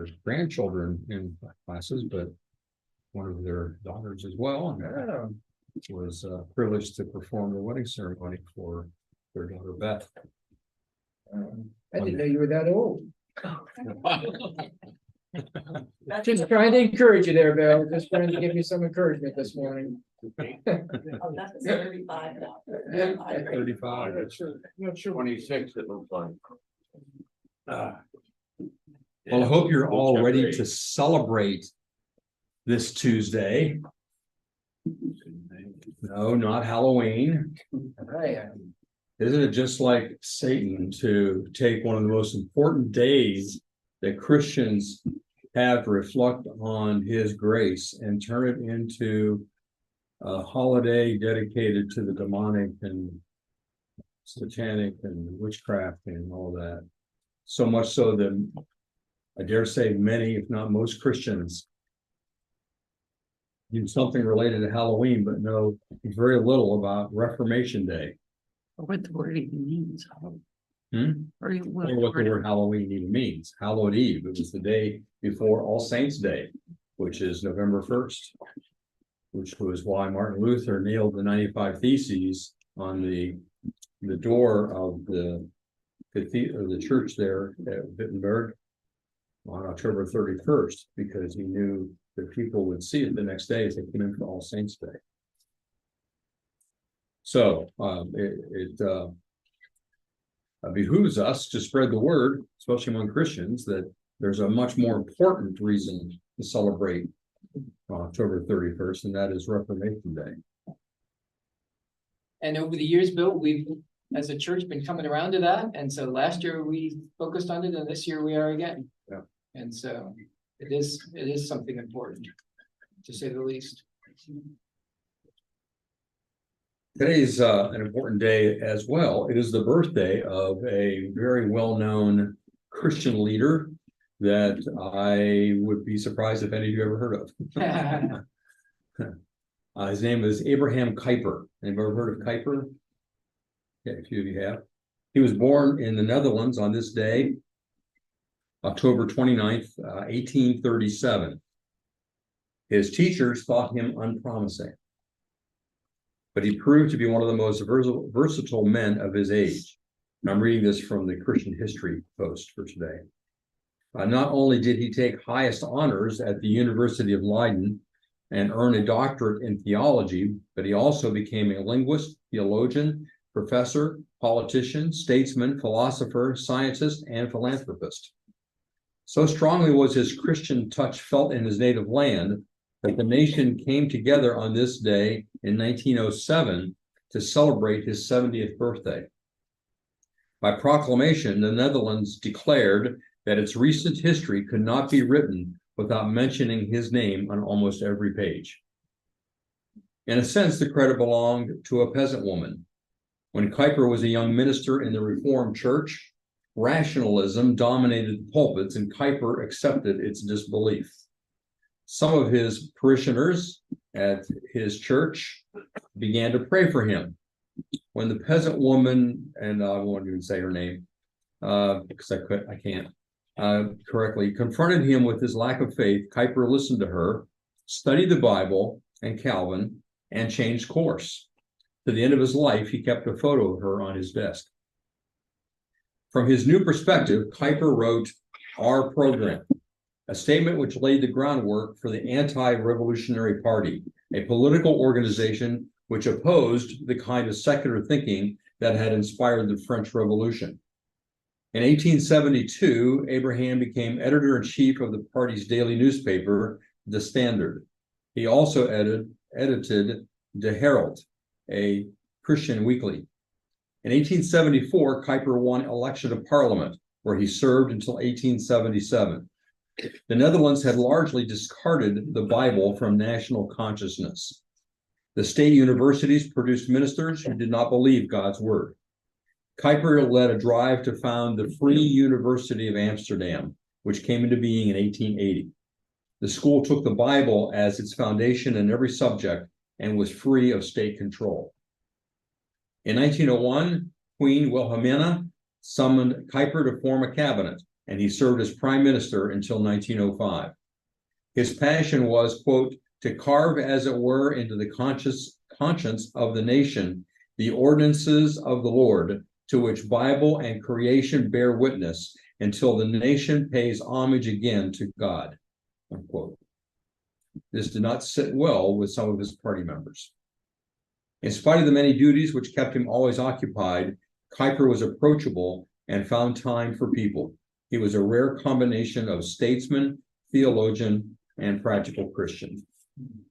their grandchildren in classes, but one of their daughters as well, and was privileged to perform the wedding ceremony for their daughter Beth. I didn't know you were that old. Just trying to encourage you there, Bill. Just trying to give you some encouragement this morning. Oh, that's 35 now. 35. Not sure. 26, it looks like. Well, I hope you're all ready to celebrate this Tuesday. No, not Halloween. Right. Isn't it just like Satan to take one of the most important days that Christians have to reflect on his grace and turn it into a holiday dedicated to the demonic and satanic and witchcraft and all that? So much so that I dare say many, if not most Christians, do something related to Halloween, but know very little about Reformation Day. What the word even means. Or what the word Halloween even means. Hallowed Eve. It was the day before All Saints Day, which is November 1st, which was why Martin Luther nailed the 95 Theses on the door of the church there at Wittenberg on October 31st, because he knew that people would see it the next day as they came in for All Saints Day. So it behooves us to spread the word, especially among Christians, that there's a much more important reason to celebrate October 31st, and that is Reformation Day. And over the years, Bill, we've, as a church, been coming around to that. And so last year we focused on it, and this year we are again. Yeah. And so it is something important, to say the least. Today's an important day as well. It is the birthday of a very well-known Christian leader that I would be surprised if any of you ever heard of. His name is Abraham Kuyper. Anybody ever heard of Kuyper? Yeah, a few of you have. He was born in the Netherlands on this day, October 29th, 1837. His teachers thought him unpromising, but he proved to be one of the most versatile men of his age. And I'm reading this from the Christian History Post for today. Not only did he take highest honors at the University of Leiden and earn a doctorate in theology, but he also became a linguist, theologian, professor, politician, statesman, philosopher, scientist, and philanthropist. So strongly was his Christian touch felt in his native land that the nation came together on this day in 1907 to celebrate his 70th birthday. By proclamation, the Netherlands declared that its recent history could not be written without mentioning his name on almost every page. In a sense, the credit belonged to a peasant woman. When Kuyper was a young minister in the Reformed Church, rationalism dominated the pulpits, and Kuyper accepted its disbelief. Some of his parishioners at his church began to pray for him. When the peasant woman, and I won't even say her name because I can't correctly, confronted him with his lack of faith, Kuyper listened to her, studied the Bible and Calvin, and changed course. To the end of his life, he kept a photo of her on his desk. From his new perspective, Kuyper wrote Our Program, a statement which laid the groundwork for the Anti-Revolutionary Party, a political organization which opposed the kind of secular thinking that had inspired the French Revolution. In 1872, Abraham became editor-in-chief of the party's daily newspaper, The Standard. He also edited De Herald, a Christian weekly. In 1874, Kuyper won election to Parliament, where he served until 1877. The Netherlands had largely discarded the Bible from national consciousness. The state universities produced ministers who did not believe God's word. Kuyper led a drive to found the Free University of Amsterdam, which came into being in 1880. The school took the Bible as its foundation in every subject and was free of state control. In 1901, Queen Wilhelmina summoned Kuyper to form a cabinet, and he served as prime minister until 1905. His passion was, quote, to carve, as it were, into the conscience of the nation the ordinances of the Lord, to which Bible and creation bear witness, until the nation pays homage again to God, unquote. This did not sit well with some of his party members. In spite of the many duties which kept him always occupied, Kuyper was approachable and found time for people. He was a rare combination of statesman, theologian, and practical Christian.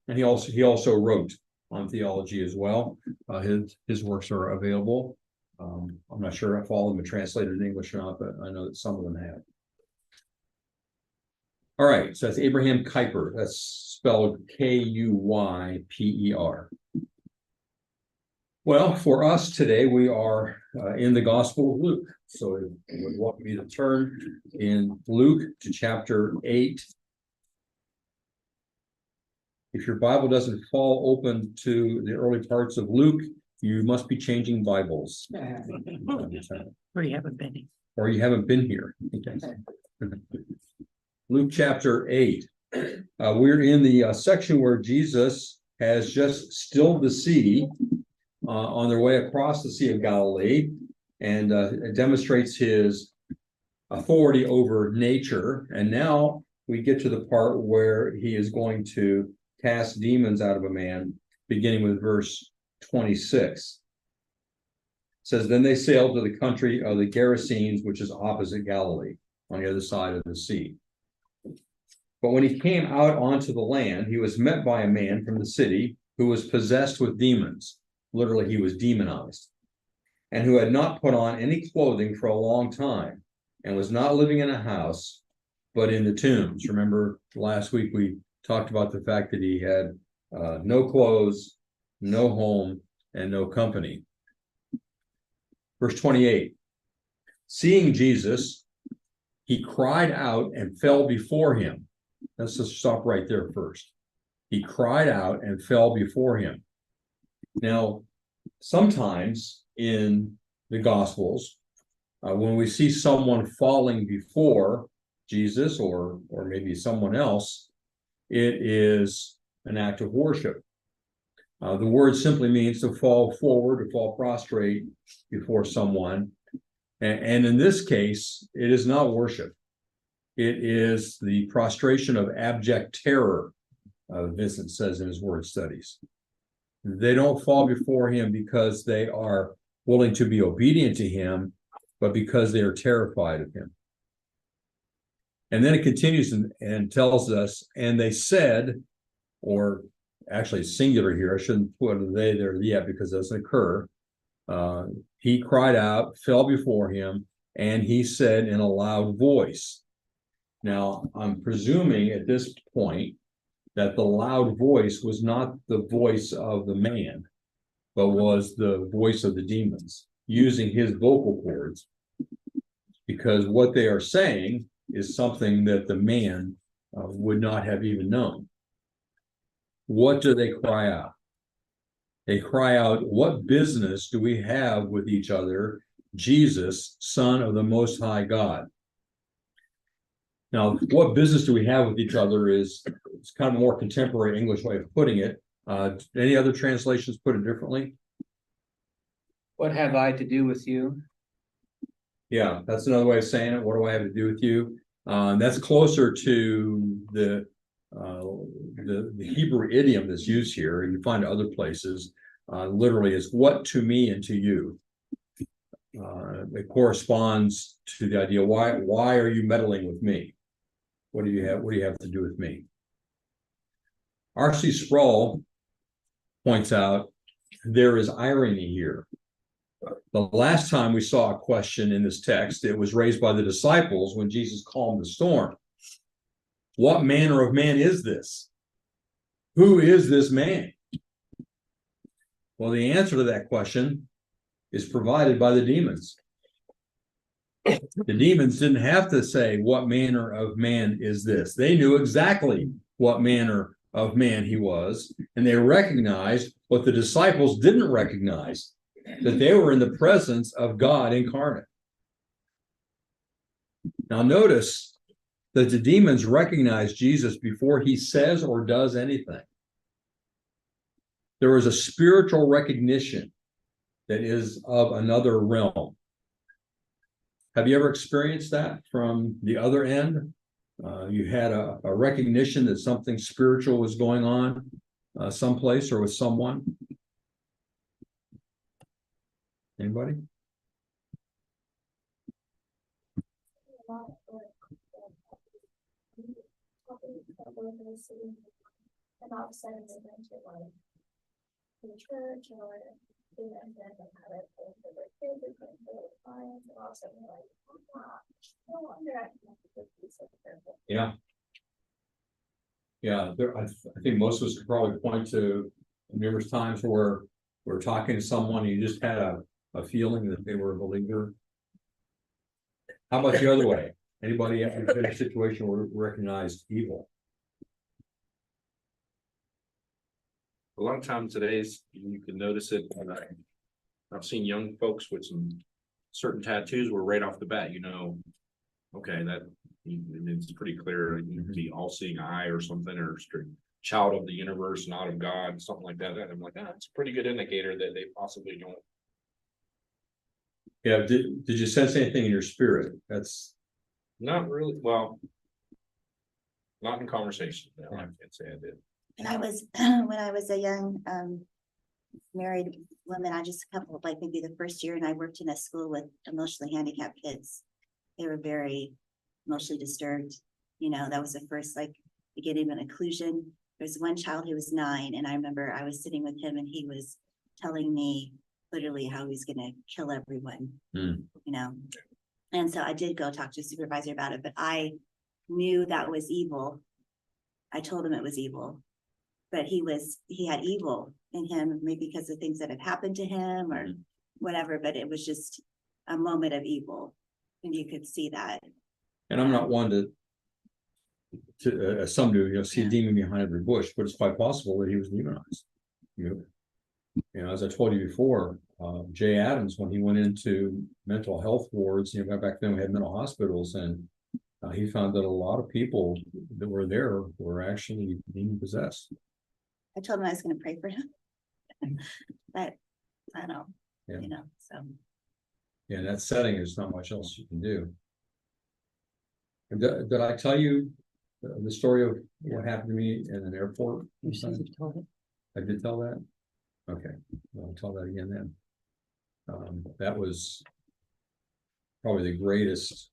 And he also wrote on theology as well. His works are available. I'm not sure if all of them are translated in English or not, but I know that some of them have. All right, so that's Abraham Kuyper. That's spelled Kuyper. Well, for us today, we are in the Gospel of Luke. So I would welcome you to turn in Luke to chapter 8. If your Bible doesn't fall open to the early parts of Luke, you must be changing Bibles. Or you haven't been. Or you haven't been here. Okay. Luke chapter 8. We're in the section where Jesus has just stilled the sea on their way across the Sea of Galilee, and it demonstrates his authority over nature. And now we get to the part where he is going to cast demons out of a man, beginning with verse 26. It says, then they sailed to the country of the Gerasenes, which is opposite Galilee, on the other side of the sea. But when he came out onto the land, he was met by a man from the city who was possessed with demons. Literally, he was demonized, and who had not put on any clothing for a long time, and was not living in a house, but in the tombs. Remember, last week we talked about the fact that he had no clothes, no home, and no company. Verse 28, seeing Jesus, he cried out and fell before him. Let's just stop right there first. He cried out and fell before him. Now, sometimes in the Gospels, when we see someone falling before Jesus or maybe someone else, it is an act of worship. The word simply means to fall forward, to fall prostrate before someone. And in this case, it is not worship. It is the prostration of abject terror, Vincent says in his word studies. They don't fall before him because they are willing to be obedient to him, but because they are terrified of him. And then it continues and tells us, and they said, or actually singular here, I shouldn't put a they there yet because it doesn't occur. He cried out, fell before him, and he said in a loud voice. Now, I'm presuming at this point that the loud voice was not the voice of the man, but was the voice of the demons, using his vocal cords, because what they are saying is something that the man would not have even known. What do they cry out? They cry out, what business do we have with each other, Jesus, Son of the Most High God? Now, what business do we have with each other is it's kind of a more contemporary English way of putting it. Any other translations put it differently? What have I to do with you? Yeah, that's another way of saying it. What do I have to do with you? That's closer to the Hebrew idiom that's used here, and you find it other places. Literally is what to me and to you. It corresponds to the idea, why are you meddling with me? What do you have to do with me? R.C. Sproul points out there is irony here. The last time we saw a question in this text, it was raised by the disciples when Jesus calmed the storm. What manner of man is this? Who is this man? Well, the answer to that question is provided by the demons. The demons didn't have to say, what manner of man is this? They knew exactly what manner of man he was, and they recognized what the disciples didn't recognize, that they were in the presence of God incarnate. Now notice that the demons recognize Jesus before he says or does anything. There is a spiritual recognition that is of another realm. Have you ever experienced that from the other end? You had a recognition that something spiritual was going on someplace or with someone? Anybody? And all of a sudden they went to like the church or they went to have it for their kids or for their clients, and all of a sudden they're like, oh, wow, no wonder I can have a good piece of therapy. Yeah. Yeah, I think most of us could probably point to numerous times where we're talking to someone, you just had a feeling that they were a believer. How about the other way? Anybody ever been in a situation where recognized evil? A lot of times today's, you can notice it, and I've seen young folks with some certain tattoos where right off the bat, okay, that it's pretty clear, you can be all-seeing eye or something, or child of the universe, not of God, something like that. And I'm like, that's a pretty good indicator that they possibly don't. Yeah, did you sense anything in your spirit? That's Not really, well, not in conversation, no, I can't say I did. And I was, when I was a young, married woman, I just a couple, like maybe the first year, and I worked in a school with emotionally handicapped kids. They were very emotionally disturbed. That was the first, like, beginning of an inclusion. There's one child who was 9, and I remember I was sitting with him and he was telling me literally how he's gonna kill everyone, And so I did go talk to a supervisor about it, but I knew that was evil. I told him it was evil. But he had evil in him, maybe because of things that had happened to him or whatever, but it was just a moment of evil. And you could see that. and I'm not one to as some do, see a demon behind every bush, but it's quite possible that he was demonized. As I told you before, Jay Adams, when he went into mental health wards, back then we had mental hospitals, and he found that a lot of people that were there were actually demon possessed. I told him I was going to pray for him. But I don't, Yeah. so. Yeah, in that setting, there's not much else you can do. Did I tell you the story of what happened to me in an airport? You said you told it. I did tell that? Okay, I'll tell that again then. That was probably the greatest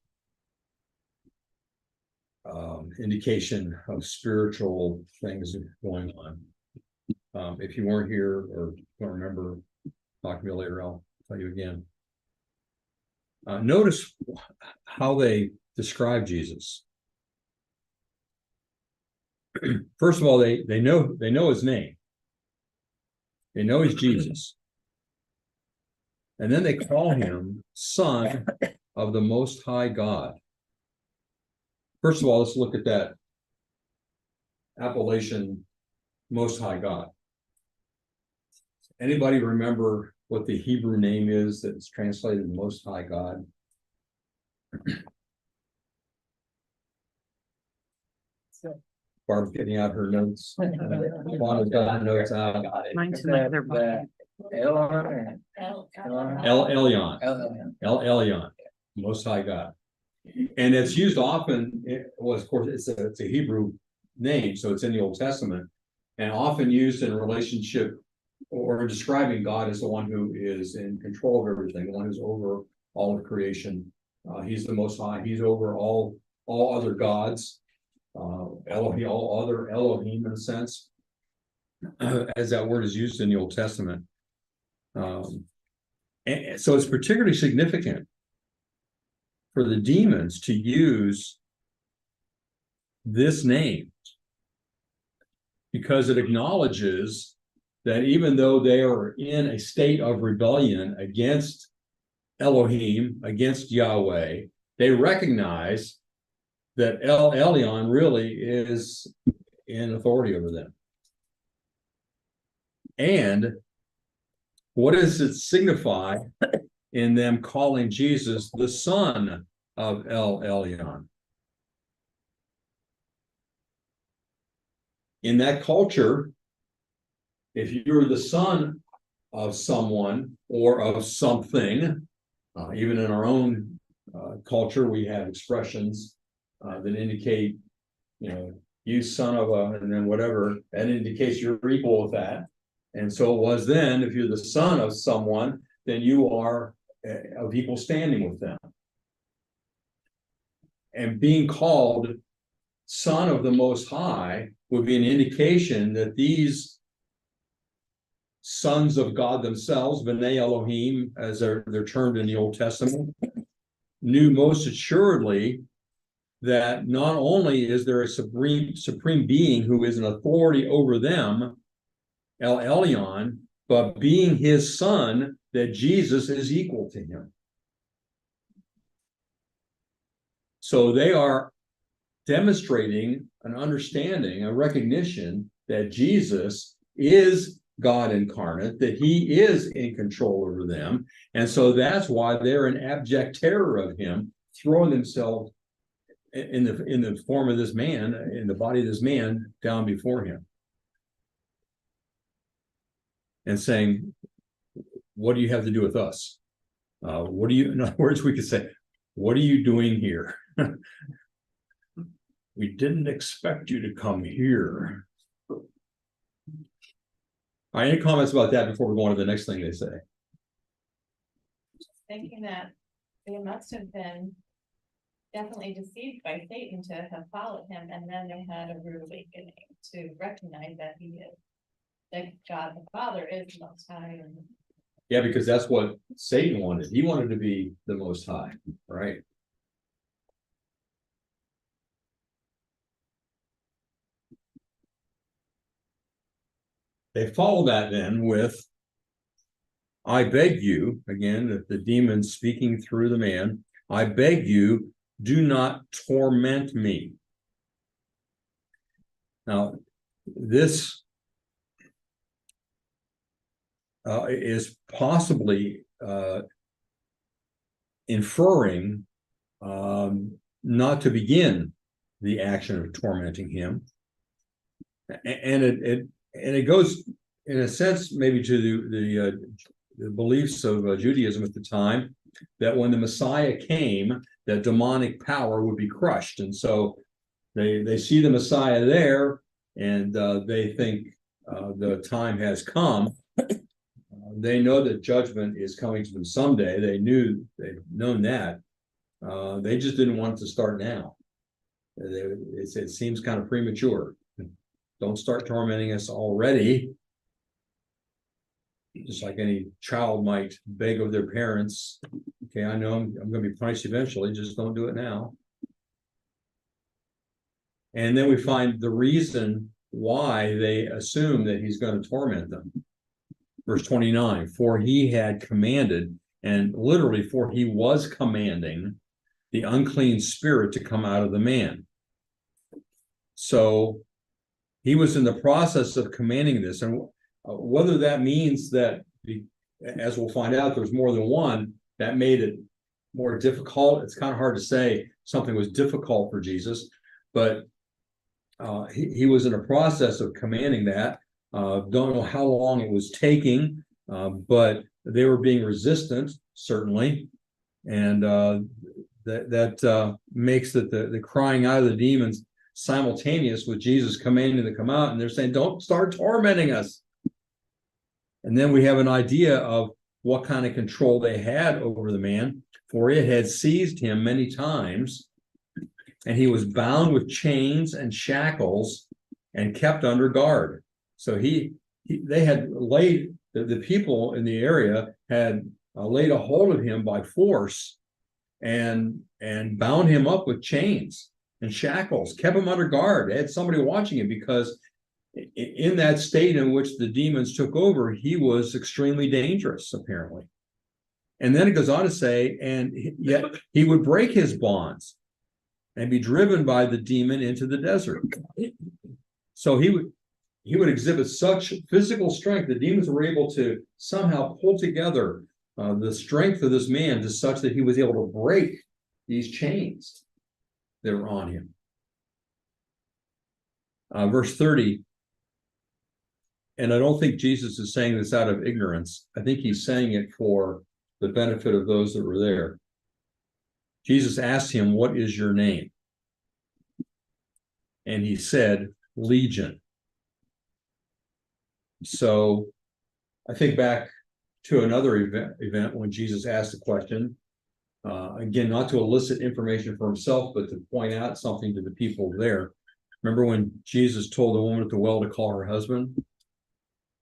indication of spiritual things going on. If you weren't here or don't remember, talk to me later, I'll tell you again. Notice how they describe Jesus. First of all, they know his name. They know he's Jesus. And then they call him Son of the Most High God. First of all, let's look at that appellation, Most High God. Anybody remember what the Hebrew name is that's translated Most High God? Barb's getting out her notes. Juana's got her notes out. Mine's in my other book. El Elyon, Most High God. And it's used often, of course, it's a Hebrew name, so it's in the Old Testament, and often used in relationship or describing God as the one who is in control of everything, the one who's over all of creation. He's the Most High. He's over all other gods, Elohim, all other Elohim in a sense, as that word is used in the Old Testament. And so it's particularly significant for the demons to use this name because it acknowledges that even though they are in a state of rebellion against Elohim, against Yahweh, they recognize that El Elyon really is in authority over them. And what does it signify in them calling Jesus the Son of El Elyon. In that culture, if you're the son of someone or of something, even in our own culture, we have expressions that indicate, you son of a, and then whatever, that indicates you're equal with that. And so it was then, if you're the son of someone, then you are of equal standing with them. And being called son of the Most High would be an indication that these sons of God themselves, B'nai Elohim, as they're termed in the Old Testament, knew most assuredly that not only is there a supreme being who is an authority over them, El Elyon, but being his son, that Jesus is equal to him. So they are demonstrating an understanding, a recognition that Jesus is God incarnate, that he is in control over them. And so that's why they're in abject terror of him, throwing themselves in the form of this man, in the body of this man, down before him. And saying, what do you have to do with us? What do you, in other words, we could say, what are you doing here? We didn't expect you to come here. Any comments about that before we go on to the next thing they say? Thinking that they must have been definitely deceived by Satan to have followed him, and then they had a rude awakening to recognize that he is, that God the Father is the Most High. And Yeah, because that's what Satan wanted. He wanted to be the Most High, right? They follow that then with, I beg you, again, the demon speaking through the man, I beg you, do not torment me. Now, this is possibly inferring not to begin the action of tormenting him. And it goes, in a sense, maybe to the beliefs of Judaism at the time, that when the Messiah came, that demonic power would be crushed. And so they see the Messiah there, and they think the time has come. They know that judgment is coming to them someday. They've known that. They just didn't want it to start now. It seems kind of premature. Don't start tormenting us already. Just like any child might beg of their parents, okay, I know I'm going to be punished eventually, just don't do it now. And then we find the reason why they assume that he's going to torment them. Verse 29, for he had commanded, and literally for he was commanding the unclean spirit to come out of the man. So he was in the process of commanding this, and whether that means that, as we'll find out, there's more than one, that made it more difficult. It's kind of hard to say something was difficult for Jesus, but he was in a process of commanding that. Don't know how long it was taking, but they were being resistant, certainly, and that makes the crying out of the demons simultaneous with Jesus commanding to come out, and they're saying, don't start tormenting us. And then we have an idea of what kind of control they had over the man, for it had seized him many times, and he was bound with chains and shackles and kept under guard. So they had laid, the people in the area had laid a hold of him by force and bound him up with chains and shackles, kept him under guard. They had somebody watching him, because in that state in which the demons took over, he was extremely dangerous, apparently. And then it goes on to say, and yet he would break his bonds and be driven by the demon into the desert. So he would exhibit such physical strength, the demons were able to somehow pull together the strength of this man to such that he was able to break these chains that were on him. Verse 30. And I don't think Jesus is saying this out of ignorance. I think he's saying it for the benefit of those that were there. Jesus asked him, "What is your name?" And he said, "Legion." So I think back to another event when Jesus asked the question, again, not to elicit information for himself, but to point out something to the people there. Remember when Jesus told the woman at the well to call her husband?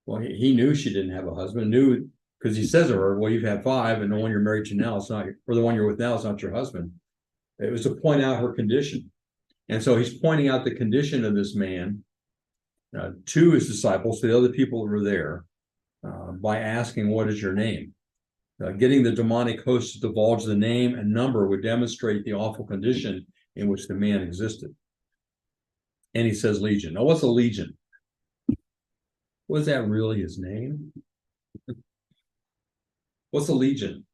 Well, he knew she didn't have a husband, knew because he says to her, "Well, you've had 5, and the one you're married to now is not, or the one you're with now is not your husband." It was to point out her condition. And so he's pointing out the condition of this man to his disciples, to the other people that were there, by asking, "What is your name?" Getting the demonic host to divulge the name and number would demonstrate the awful condition in which the man existed. And he says legion. Now, what's a legion? Was that really his name? What's a legion?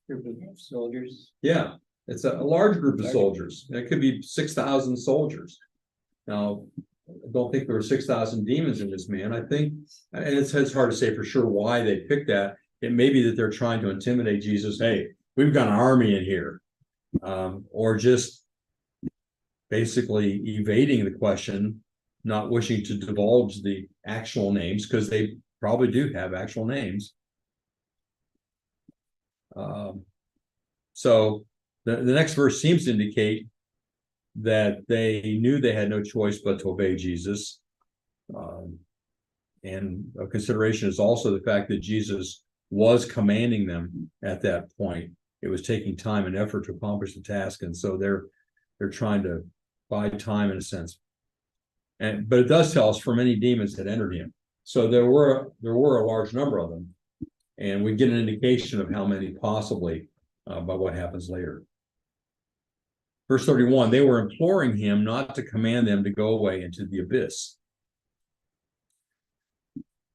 Group of soldiers. Yeah, it's a large group of soldiers. It could be 6,000 soldiers. Now, I don't think there were 6,000 demons in this man. I think, and it's hard to say for sure why they picked that. It may be that they're trying to intimidate Jesus. Hey, we've got an army in here. Or just basically evading the question, not wishing to divulge the actual names, because they probably do have actual names. So the next verse seems to indicate that they knew they had no choice but to obey Jesus. And a consideration is also the fact that Jesus was commanding them at that point. It was taking time and effort to accomplish the task, and so they're trying to buy time in a sense. But it does tell us for many demons had entered him. So there were a large number of them, and we get an indication of how many possibly by what happens later. Verse 31, they were imploring him not to command them to go away into the abyss.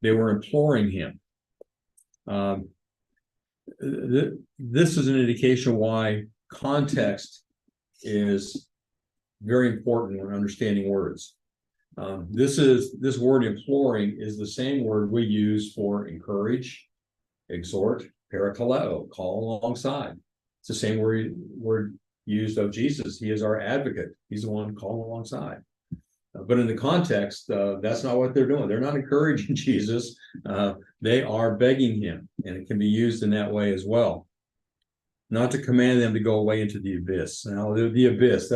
They were imploring him. This is an indication why context is very important when understanding words. This word imploring is the same word we use for encourage, exhort, parakaleo, call alongside. It's the same word used of Jesus. He is our advocate. He's the one calling alongside. But in the context, that's not what they're doing. They're not encouraging Jesus. They are begging him, and it can be used in that way as well. Not to command them to go away into the abyss. Now, the abyss,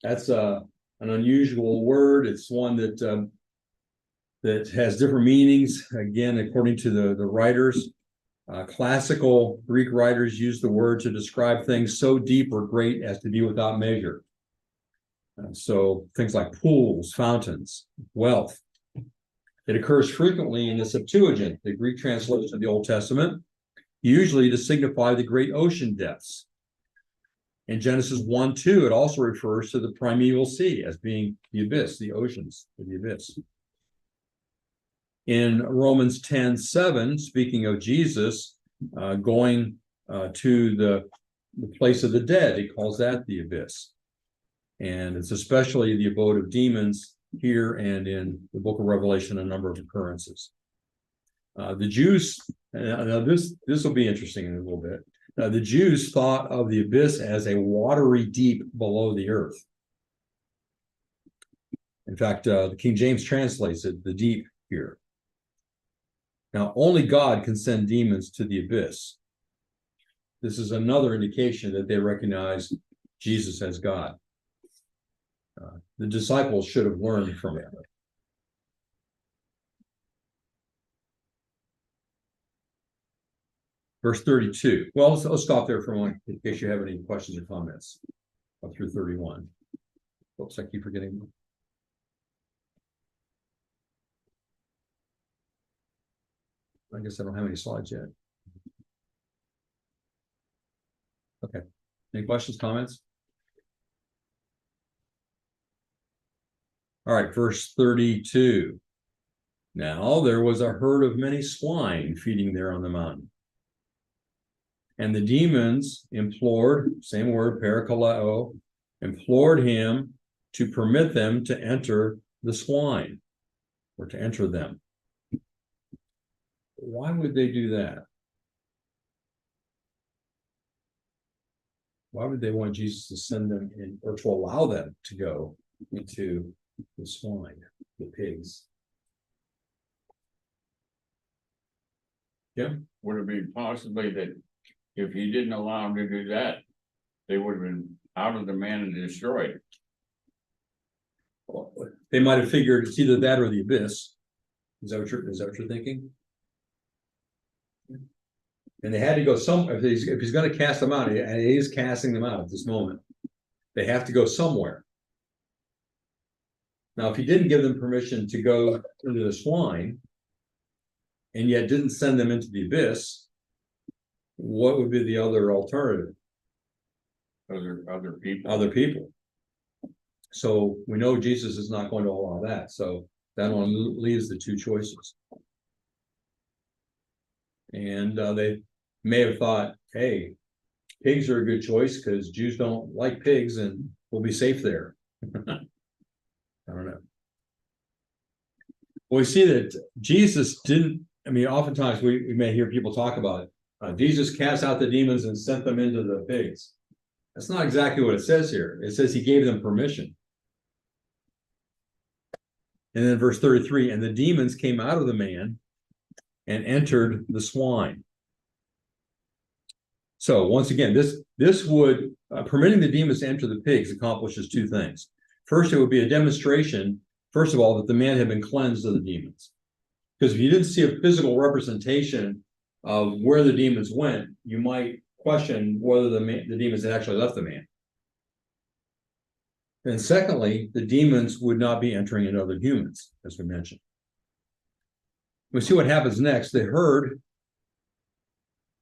that's an unusual word. It's one that has different meanings. Again, according to the writers, classical Greek writers use the word to describe things so deep or great as to be without measure. So things like pools, fountains, wealth. It occurs frequently in the Septuagint, the Greek translation of the Old Testament, usually to signify the great ocean depths. In Genesis 1:2, it also refers to the primeval sea as being the abyss, the oceans, the abyss. In Romans 10:7, speaking of Jesus going to the place of the dead, he calls that the abyss. And it's especially the abode of demons here and in the book of Revelation, a number of occurrences. The Jews, now this will be interesting in a little bit. The Jews thought of the abyss as a watery deep below the earth. In fact, the King James translates it, the deep here. Now, only God can send demons to the abyss. This is another indication that they recognize Jesus as God. The disciples should have learned from it. Verse 32. Well, let's stop there for a moment in case you have any questions or comments up through 31. Oops, I keep forgetting. I guess I don't have any slides yet. Okay. Any questions, comments? All right, verse 32. Now there was a herd of many swine feeding there on the mountain. And the demons implored, same word, parakaleo, implored him to permit them to enter the swine, or to enter them. Why would they do that? Why would they want Jesus to send them in, or to allow them to go into the swine, the pigs? Would it be possibly that if he didn't allow them to do that, they would have been out of the man and destroyed? They might have figured it's either that or the abyss. Is that what you're thinking? And they had to go somewhere. If he's going to cast them out, and he is casting them out at this moment, they have to go somewhere. Now, if he didn't give them permission to go into the swine, and yet didn't send them into the abyss, what would be the other alternative? Other people. Other people. So we know Jesus is not going to allow that. So that one leaves the two choices. And they may have thought, hey, pigs are a good choice because Jews don't like pigs and we'll be safe there. I don't know. Well, we see that Jesus didn't, I mean, oftentimes we may hear people talk about it. Jesus cast out the demons and sent them into the pigs. That's not exactly what it says here. It says he gave them permission. And then verse 33, and the demons came out of the man and entered the swine. So once again, this would, permitting the demons to enter the pigs accomplishes two things. First, it would be a demonstration, first of all, that the man had been cleansed of the demons. Because if you didn't see a physical representation of where the demons went, you might question whether the demons had actually left the man. And secondly, the demons would not be entering into other humans, as we mentioned. We see what happens next. The herd,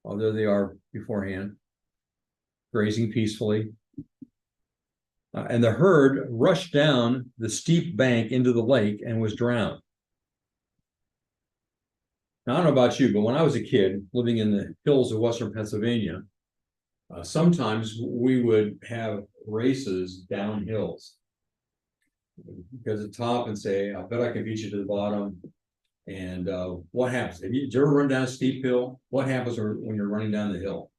oh, there they are beforehand, grazing peacefully. And the herd rushed down the steep bank into the lake and was drowned. Now, I don't know about you, but when I was a kid living in the hills of Western Pennsylvania, sometimes we would have races down hills. Go to the top and say, I bet I can beat you to the bottom. And what happens? Did you ever run down a steep hill? What happens when you're running down the hill?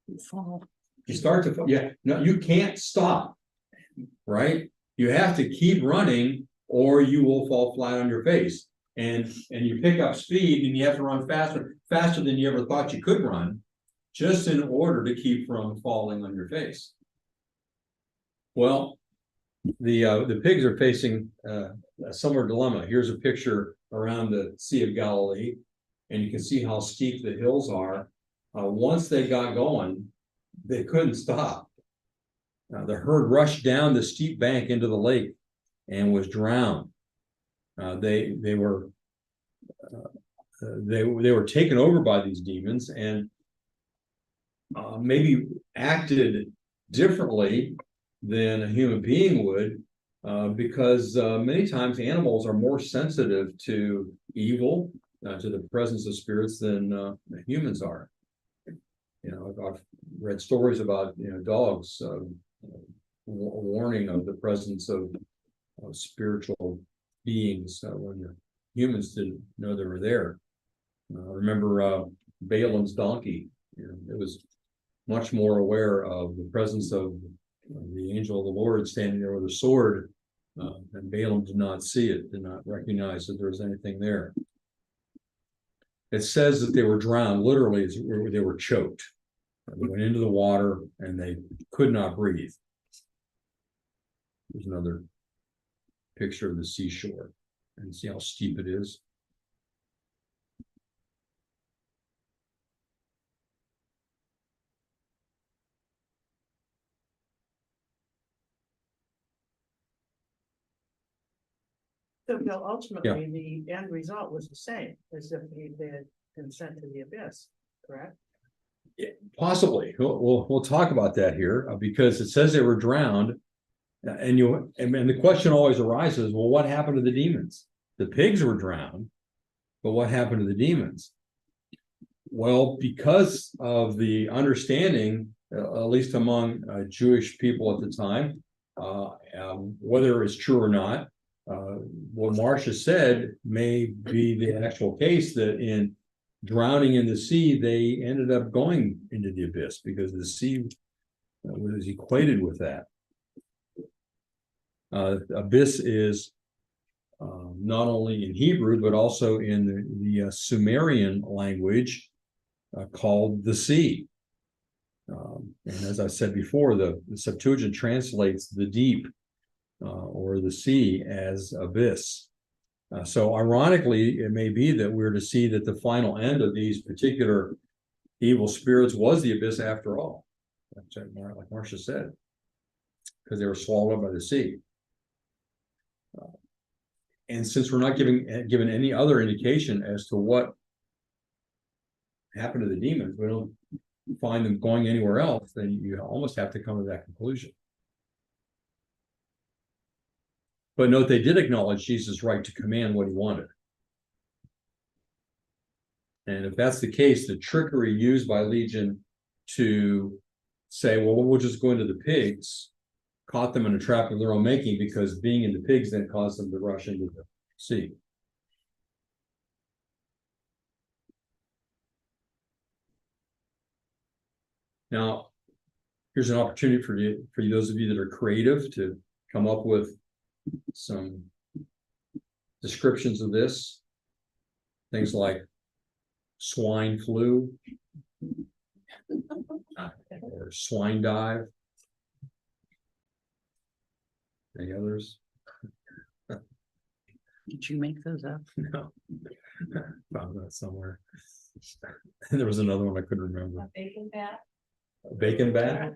You fall. You start to, yeah, no, you can't stop, right? You have to keep running or you will fall flat on your face. And you pick up speed and you have to run faster than you ever thought you could run, just in order to keep from falling on your face. Well, the pigs are facing a similar dilemma. Here's a picture around the Sea of Galilee, and you can see how steep the hills are. Once they got going, they couldn't stop. The herd rushed down the steep bank into the lake and was drowned. They were taken over by these demons and maybe acted differently than a human being would, because many times animals are more sensitive to evil, to the presence of spirits than humans are. You know, I've read stories about, dogs warning of the presence of spiritual beings when the humans didn't know they were there. Remember Balaam's donkey. It was much more aware of the presence of the angel of the Lord standing there with a sword, and Balaam did not see it, did not recognize that there was anything there. It says that they were drowned, literally, they were choked. They went into the water and they could not breathe. There's another picture of the seashore, and see how steep it is. So Bill, ultimately, the end result was the same as if they had been sent to the abyss, correct? Possibly. We'll talk about that here, because it says they were drowned, and the question always arises, well, what happened to the demons? The pigs were drowned, but what happened to the demons? Well, because of the understanding, at least among Jewish people at the time, whether it's true or not, what Marcia said may be the actual case, that in drowning in the sea, they ended up going into the abyss because the sea was equated with that. Abyss is not only in Hebrew, but also in the Sumerian language called the sea. And as I said before, the Septuagint translates the deep or the sea as abyss. So ironically, it may be that we're to see that the final end of these particular evil spirits was the abyss after all, like Marcia said, because they were swallowed up by the sea. And since we're not given any other indication as to what happened to the demons, we don't find them going anywhere else, then you almost have to come to that conclusion. But note, they did acknowledge Jesus' right to command what he wanted. And if that's the case, the trickery used by Legion to say, well, we'll just go into the pigs, caught them in a trap of their own making, because being in the pigs then caused them to rush into the sea. Now, here's an opportunity for those of you that are creative to come up with some descriptions of this. Things like swine flu or swine dive. Any others? Did you make those up? No. Found that somewhere. There was another one I couldn't remember. A bacon bat. Bacon bat?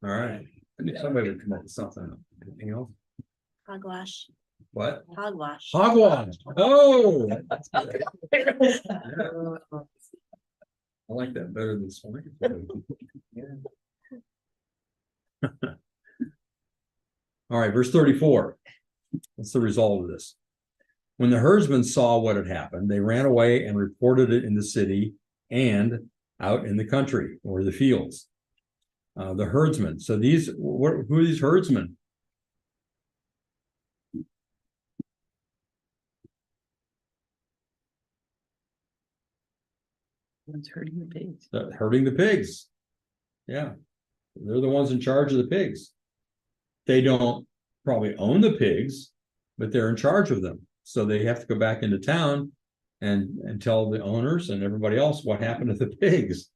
All right. I knew somebody would come up with something. Anything else? Hogwash, What? hogwash. Hogwash. Oh. I like that better than swine. All right, verse 34. What's the result of this? When the herdsmen saw what had happened, they ran away and reported it in the city and out in the country or the fields. The herdsmen. So who are these herdsmen? One's hurting the pigs. Herding the pigs. Yeah, they're the ones in charge of the pigs. They don't probably own the pigs, but they're in charge of them. So they have to go back into town and tell the owners and everybody else what happened to the pigs,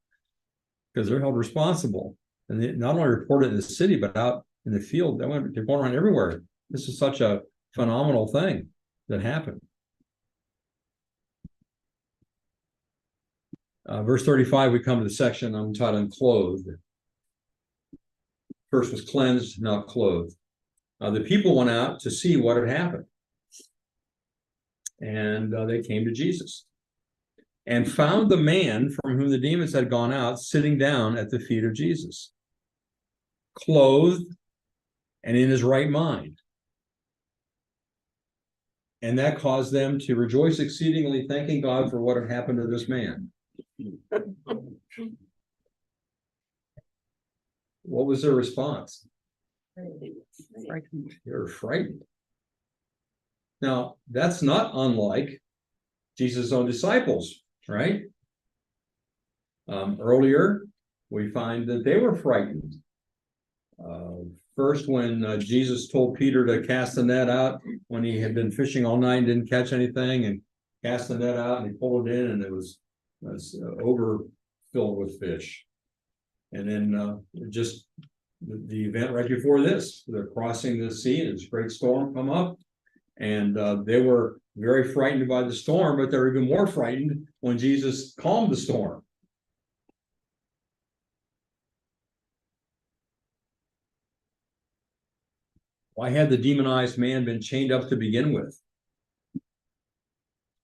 because they're held responsible. And they not only report it in the city, but out in the field. They're going around everywhere. This is such a phenomenal thing that happened. Verse 35, we come to the section entitled Clothed. First was cleansed, now clothed. The people went out to see what had happened. And they came to Jesus and found the man from whom the demons had gone out sitting down at the feet of Jesus, clothed and in his right mind. And that caused them to rejoice exceedingly, thanking God for what had happened to this man. What was their response? They were frightened. Now, that's not unlike Jesus' own disciples, right? Earlier, we find that they were frightened. First, when Jesus told Peter to cast the net out, when he had been fishing all night and didn't catch anything, and cast the net out and he pulled it in, and it was overfilled with fish. And then just the event right before this, they're crossing the sea and this great storm come up, and they were very frightened by the storm, but they were even more frightened when Jesus calmed the storm. Why had the demonized man been chained up to begin with?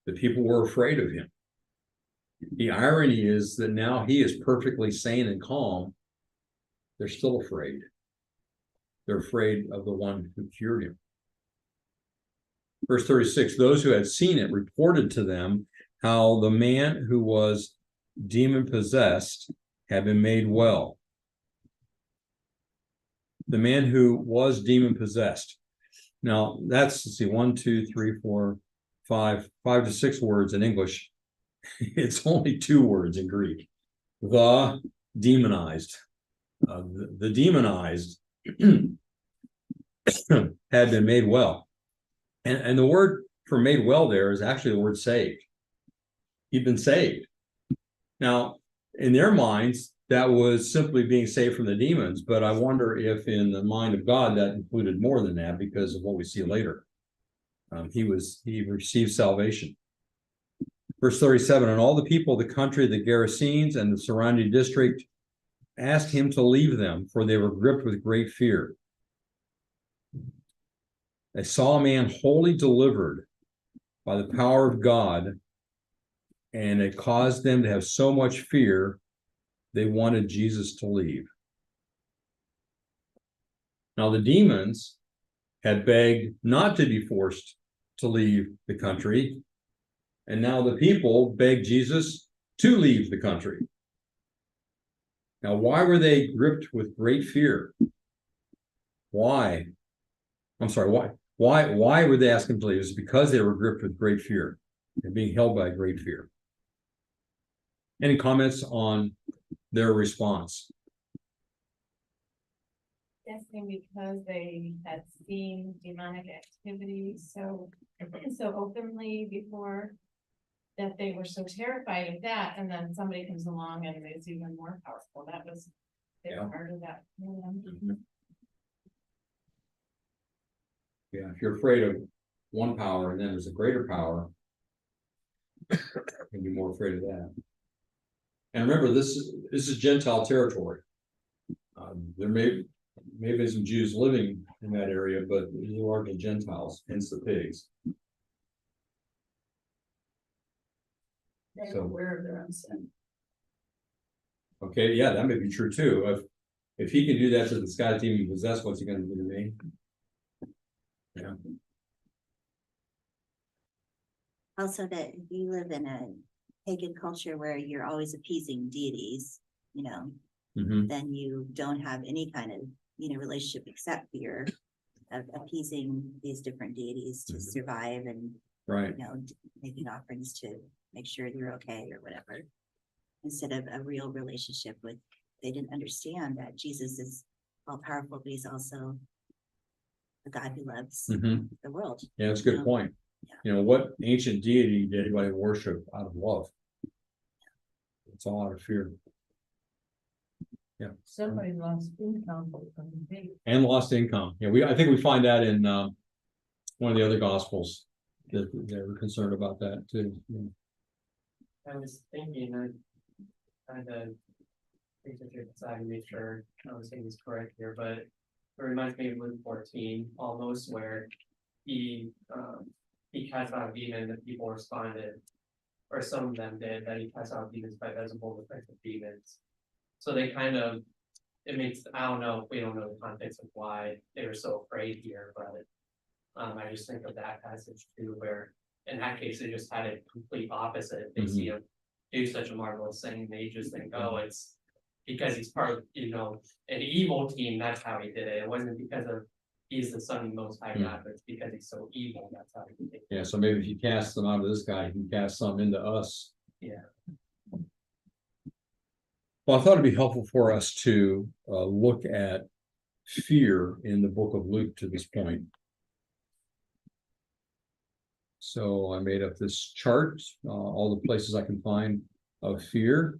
The people were afraid of him. The irony is that now he is perfectly sane and calm. They're still afraid. They're afraid of the one who cured him. Verse 36, those who had seen it reported to them how the man who was demon possessed had been made well. The man who was demon possessed. Now that's, let's see, 1, 2, 3, 4, 5 to 6 words in English. It's only 2 words in Greek. The demonized. The demonized had been made well. And the word for made well there is actually the word saved. He'd been saved. Now, in their minds, that was simply being saved from the demons, but I wonder if in the mind of God that included more than that because of what we see later. He received salvation. Verse 37, and all the people of the country, the Gerasenes and the surrounding district asked him to leave them, for they were gripped with great fear. They saw a man wholly delivered by the power of God, and it caused them to have so much fear, they wanted Jesus to leave. Now, the demons had begged not to be forced to leave the country, and now the people begged Jesus to leave the country. Now, why were they gripped with great fear? Why? I'm sorry, why? Why would they ask him to leave? It's because they were gripped with great fear and being held by great fear. Any comments on their response? Guessing because they had seen demonic activity so openly before, that they were so terrified of that, and then somebody comes along and is even more powerful. That was a big part of that. Yeah, if you're afraid of one power and then there's a greater power, you can be more afraid of that. And remember, this is Gentile territory. There may be some Jews living in that area, but these are largely Gentiles, hence the pigs. They're So- aware of their own sin. Okay, yeah, that may be true too. If he can do that to this guy demon possessed, what's he going to do to me? Yeah. Also that if you live in a pagan culture where you're always appeasing deities, Mhm. then you don't have any kind of, relationship except fear of appeasing these different deities to Mhm. survive and, Right. making offerings to make sure you're okay or whatever. Instead of a real relationship with, they didn't understand that Jesus is all powerful, but he's also the God who loves Mhm. the world. Yeah, that's a good point. What ancient deity did anybody worship out of love? It's all out of fear. Yeah. Somebody lost income from the big. And lost income. Yeah, I think we find that in one of the other gospels that they're concerned about that too. Yeah. I was thinking, kind of research aside to make sure I was saying this correct here, but it reminds me of Luke 14 almost, where he cast out a demon and people responded, or some of them did, that he cast out demons by Beelzebul, the prince of demons. So they kind of, it makes, I don't know, we don't know the context of why they were so afraid here, but I just think of that passage too, where in that case, they just had a complete opposite. They see him do such a marvelous thing, they just think, oh, it's because he's part of, an evil team, that's how he did it. It wasn't because of he's the son of the Most High God, but it's because he's so evil, that's how he did it. Yeah, so maybe if you cast them out of this guy, you can cast some into us. Yeah. Well, I thought it'd be helpful for us to look at fear in the book of Luke to this point. So I made up this chart, all the places I can find of fear.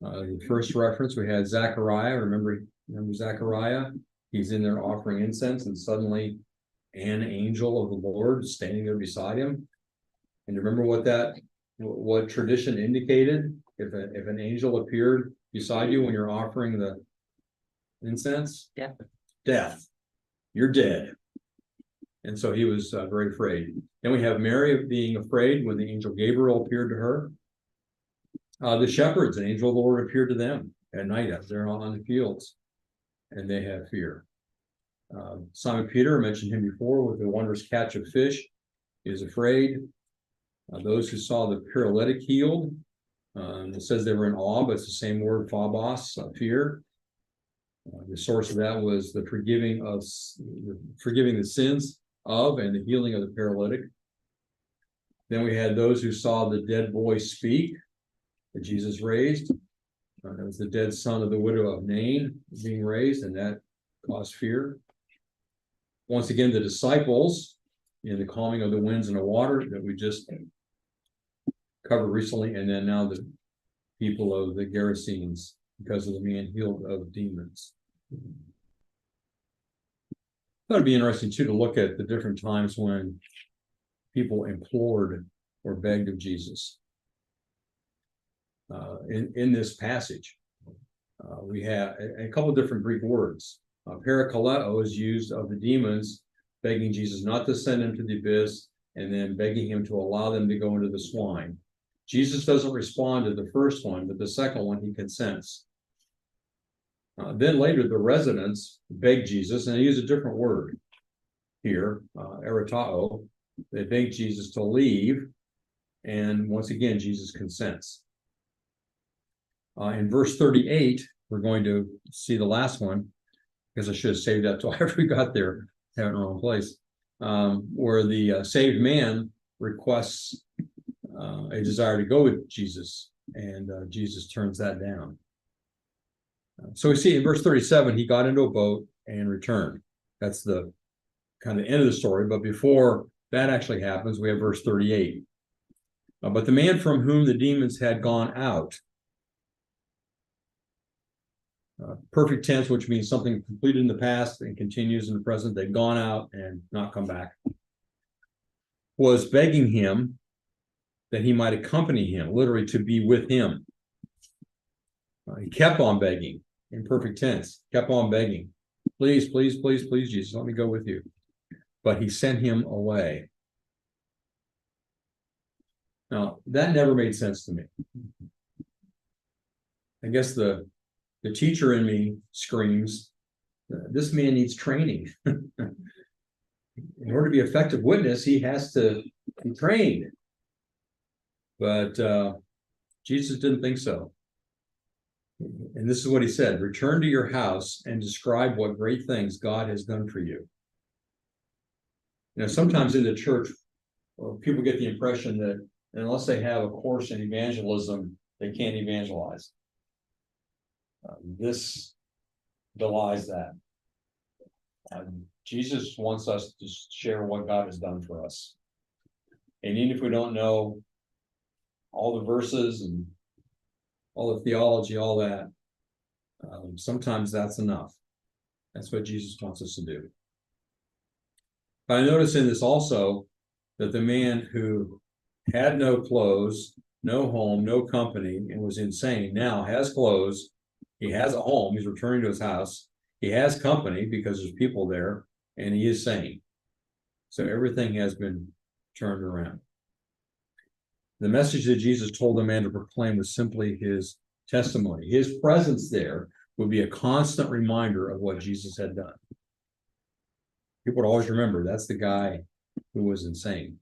The first reference, we had Zechariah. Remember Zechariah? He's in there offering incense, and suddenly an angel of the Lord is standing there beside him. And remember what tradition indicated? If an angel appeared beside you when you're offering the incense? Death. You're dead. And so he was very afraid. Then we have Mary being afraid when the angel Gabriel appeared to her. The shepherds, an angel of the Lord appeared to them at night as they're on the fields, and they have fear. Simon Peter, I mentioned him before, with the wondrous catch of fish, is afraid. Those who saw the paralytic healed, it says they were in awe, but it's the same word, phobos, fear. The source of that was the forgiving the sins of and the healing of the paralytic. Then we had those who saw the dead boy speak that Jesus raised. That was the dead son of the widow of Nain being raised, and that caused fear. Once again, the disciples in the calming of the winds and the water that we just covered recently, and then now the people of the Gerasenes because of the man healed of demons. Thought it'd be interesting too to look at the different times when people implored or begged of Jesus. In this passage, we have a couple of different Greek words. Parakaleo is used of the demons begging Jesus not to send them to the abyss, and then begging him to allow them to go into the swine. Jesus doesn't respond to the first one, but the second one he consents. Then later the residents beg Jesus, and they use a different word here, eritao. They beg Jesus to leave, and once again Jesus consents. In verse 38, we're going to see the last one, because I should have saved that till after we got there, have it in the wrong place, where the saved man requests a desire to go with Jesus, and Jesus turns that down. So we see in verse 37, he got into a boat and returned. That's the kind of end of the story, but before that actually happens, we have verse 38. But the man from whom the demons had gone out, perfect tense, which means something completed in the past and continues in the present. They've gone out and not come back. Was begging him that he might accompany him, literally to be with him. He kept on begging in perfect tense, kept on begging. Please, please, please, please, Jesus, let me go with you. But he sent him away. Now, that never made sense to me. I guess the teacher in me screams, this man needs training. In order to be an effective witness, he has to be trained. But Jesus didn't think so. And this is what he said: return to your house and describe what great things God has done for you. You know, sometimes in the church, people get the impression that unless they have a course in evangelism, they can't evangelize. This belies that. Jesus wants us to share what God has done for us. And even if we don't know all the verses and all the theology, all that, sometimes that's enough. That's what Jesus wants us to do. But I notice in this also that the man who had no clothes, no home, no company, and was insane now has clothes. He has a home. He's returning to his house. He has company because there's people there, and he is sane. So everything has been turned around. The message that Jesus told the man to proclaim was simply his testimony. His presence there would be a constant reminder of what Jesus had done. People would always remember that's the guy who was insane.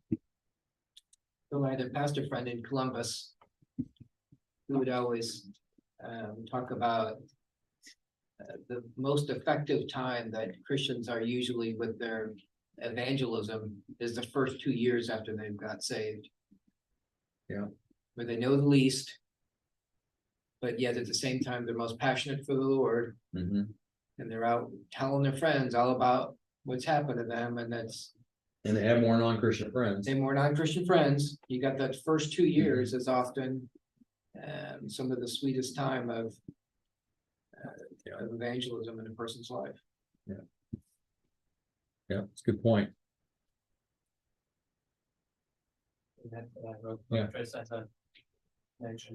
So I had a pastor friend in Columbus who would always talk about the most effective time that Christians are usually with their evangelism is the first 2 years after they've got saved. Yeah. Where they know the least, but yet at the same time, they're most passionate for the Lord. Mm-hmm. And they're out telling their friends all about what's happened to them. And And they have more non-Christian friends. they more non-Christian friends. You got that first 2 years is often some of the sweetest time of evangelism in a person's life. Yeah, it's a good point. Yeah. Just as a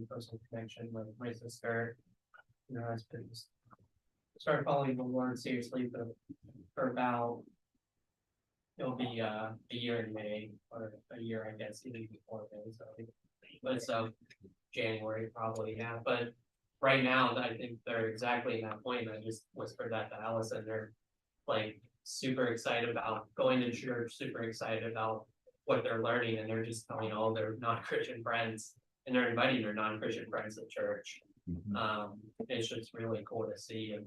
personal connection with my sister, you know, has been started following the Lord seriously for about, it'll be a year in May, or a year, I guess, even before May, so but it's January probably, yeah, but right now I think they're exactly in that point. I just whispered that to Allison. They're like super excited about going to church, super excited about what they're learning, and they're just telling all their non-Christian friends, and they're inviting their non-Christian friends to church. It's just really cool to see, and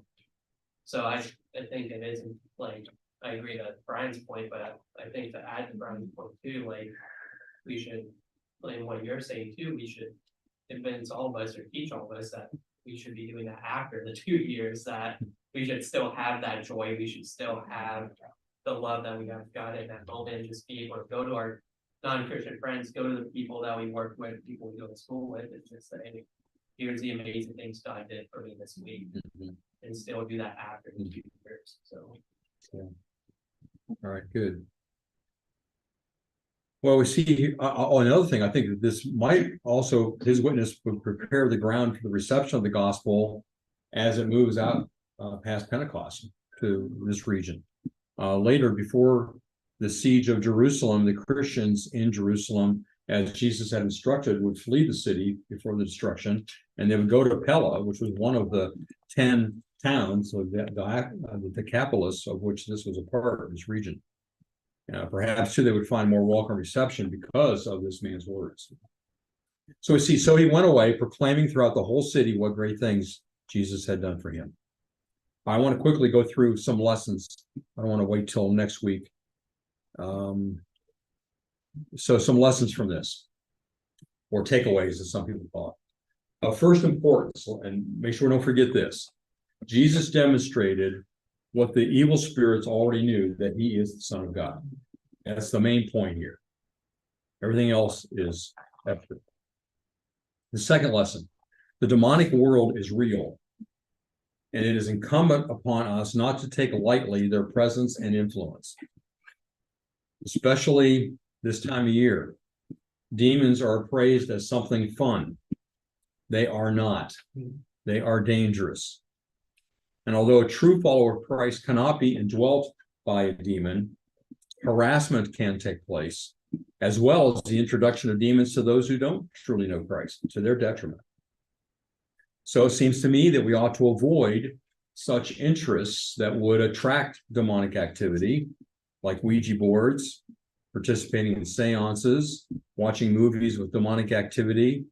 so I think it isn't like, I agree to Brian's point, but I think to add to Brian's point too, like, we should, like what you're saying too, we should convince all of us or teach all of us that we should be doing that after the 2 years, that we should still have that joy, we should still have the love that we have got in that moment, and just be able to go to our non-Christian friends, go to the people that we work with, people we go to school with, and just say, here's the amazing things God did for me this week, and still do that after the 2 years, so. All right, good. Well, we see, another thing, I think that this might also, his witness would prepare the ground for the reception of the gospel as it moves out past Pentecost to this region. Later, before the siege of Jerusalem, the Christians in Jerusalem, as Jesus had instructed, would flee the city before the destruction, and they would go to Pella, which was one of the 10 towns of the Decapolis, of which this was a part of this region. Perhaps too, they would find more welcome reception because of this man's words. So we see, so he went away, proclaiming throughout the whole city what great things Jesus had done for him. I want to quickly go through some lessons. I don't want to wait till next week. So some lessons from this, or takeaways, as some people call it. Of first importance, and make sure we don't forget this, Jesus demonstrated what the evil spirits already knew, that he is the Son of God. That's the main point here. Everything else is after. The second lesson, the demonic world is real, and it is incumbent upon us not to take lightly their presence and influence, especially this time of year. Demons are appraised as something fun. They are not. They are dangerous. And although a true follower of Christ cannot be indwelt by a demon, harassment can take place, as well as the introduction of demons to those who don't truly know Christ, to their detriment. So it seems to me that we ought to avoid such interests that would attract demonic activity, like Ouija boards, participating in seances, watching movies with demonic activity,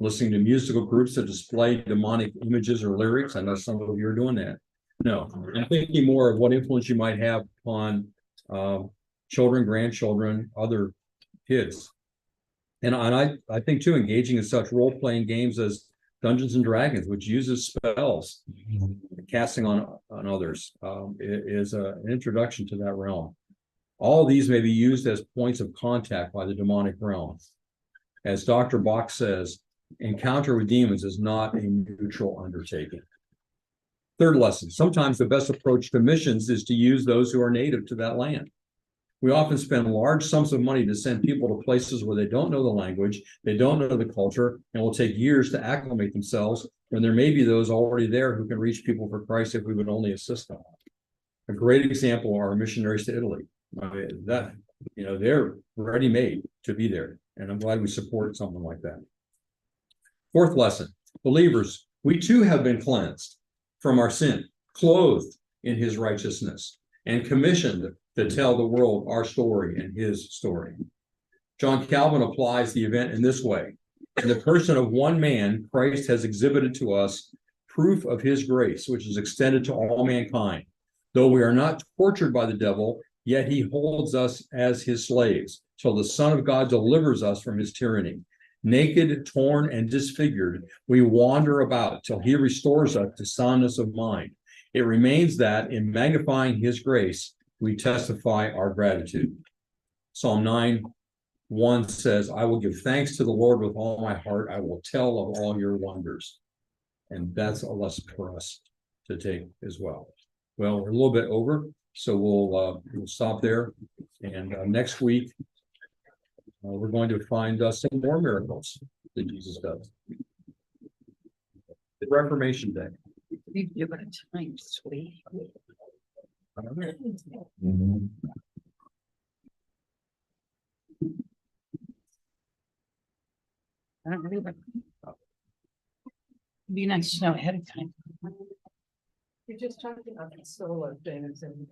listening to musical groups that display demonic images or lyrics. I know some of you are doing that. No, I'm thinking more of what influence you might have upon children, grandchildren, other kids. And I think too, engaging in such role-playing games as Dungeons and Dragons, which uses spells, casting on others, is an introduction to that realm. All these may be used as points of contact by the demonic realm. As Dr. Bach says, encounter with demons is not a neutral undertaking. Third lesson, sometimes the best approach to missions is to use those who are native to that land. We often spend large sums of money to send people to places where they don't know the language, they don't know the culture, and will take years to acclimate themselves, when there may be those already there who can reach people for Christ if we would only assist them. A great example are missionaries to Italy. They're ready-made to be there, and I'm glad we support something like that. Fourth lesson, believers, we too have been cleansed from our sin, clothed in his righteousness, and commissioned to tell the world our story and his story. John Calvin applies the event in this way. In the person of one man, Christ has exhibited to us proof of his grace, which is extended to all mankind. Though we are not tortured by the devil, yet he holds us as his slaves, till the Son of God delivers us from his tyranny. Naked, torn, and disfigured, we wander about till he restores us to soundness of mind. It remains that, in magnifying his grace, we testify our gratitude. Psalm 9:1 says, I will give thanks to the Lord with all my heart. I will tell of all your wonders. And that's a lesson for us to take as well. Well, we're a little bit over, so we'll stop there. And next week, we're going to find some more miracles that Jesus does. The Reformation Day. You've given it time, sweet. Be nice to know ahead of time. You're just talking about the solar things and.